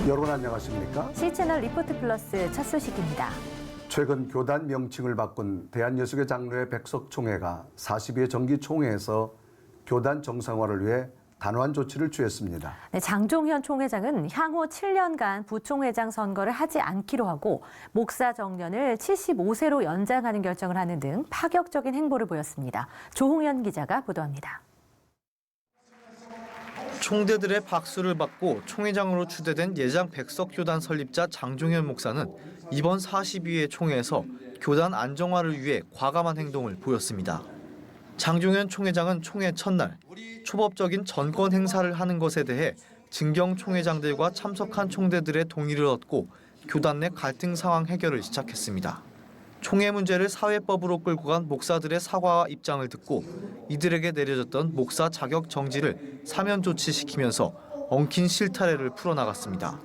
여러분 안녕하십니까? C채널 리포트 플러스 첫 소식입니다. 최근 교단 명칭을 바꾼 대한예수교 장로회 백석총회가 42회 정기총회에서 교단 정상화를 위해 단호한 조치를 취했습니다. 네, 장종현 총회장은 향후 7년간 부총회장 선거를 하지 않기로 하고 목사 정년을 75세로 연장하는 결정을 하는 등 파격적인 행보를 보였습니다. 조홍현 기자가 보도합니다. 총대들의 박수를 받고 총회장으로 추대된 예장 백석교단 설립자 장종현 목사는 이번 42회 총회에서 교단 안정화를 위해 과감한 행동을 보였습니다. 장종현 총회장은 총회 첫날 초법적인 전권 행사를 하는 것에 대해 진경 총회장들과 참석한 총대들의 동의를 얻고 교단 내 갈등 상황 해결을 시작했습니다. 총회 문제를 사회법으로 끌고 간 목사들의 사과와 입장을 듣고 이들에게 내려졌던 목사 자격 정지를 사면 조치시키면서 엉킨 실타래를 풀어나갔습니다.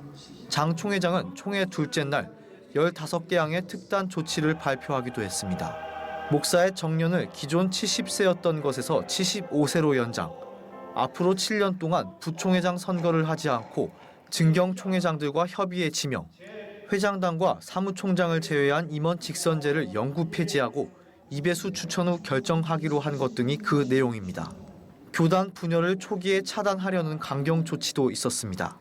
장 총회장은 총회 둘째 날 15개 항의 특단 조치를 발표하기도 했습니다. 목사의 정년을 기존 70세였던 것에서 75세로 연장, 앞으로 7년 동안 부총회장 선거를 하지 않고 진경 총회장들과 협의에 지명, 회장단과 사무총장을 제외한 임원 직선제를 영구 폐지하고 이배수 추천 후 결정하기로 한 것 등이 그 내용입니다. 교단 분열을 초기에 차단하려는 강경 조치도 있었습니다.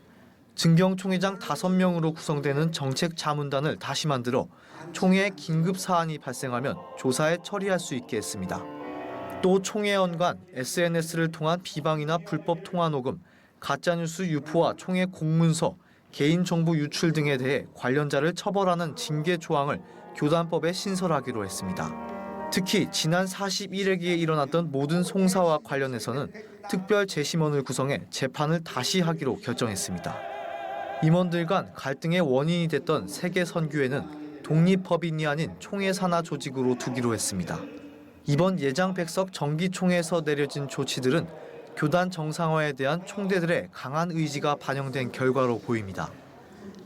진경 총회장 5명으로 구성되는 정책자문단을 다시 만들어 총회에 긴급 사안이 발생하면 조사에 처리할 수 있게 했습니다. 또 총회원 간 SNS를 통한 비방이나 불법 통화 녹음, 가짜뉴스 유포와 총회 공문서, 개인정보 유출 등에 대해 관련자를 처벌하는 징계 조항을 교단법에 신설하기로 했습니다. 특히 지난 41회기에 일어났던 모든 송사와 관련해서는 특별 재심원을 구성해 재판을 다시 하기로 결정했습니다. 임원들 간 갈등의 원인이 됐던 세계 선교회는 독립법인이 아닌 총회 산하 조직으로 두기로 했습니다. 이번 예장 백석 정기총회에서 내려진 조치들은 교단 정상화에 대한 총대들의 강한 의지가 반영된 결과로 보입니다.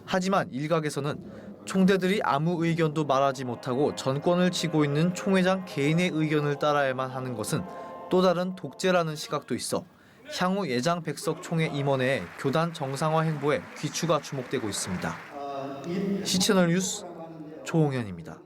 하지만 일각에서는 총대들이 아무 의견도 말하지 못하고 전권을 쥐고 있는 총회장 개인의 의견을 따라야만 하는 것은 또 다른 독재라는 시각도 있어 향후 예장 백석 총회 임원회의 교단 정상화 행보에 귀추가 주목되고 있습니다. C채널 뉴스 조홍현입니다.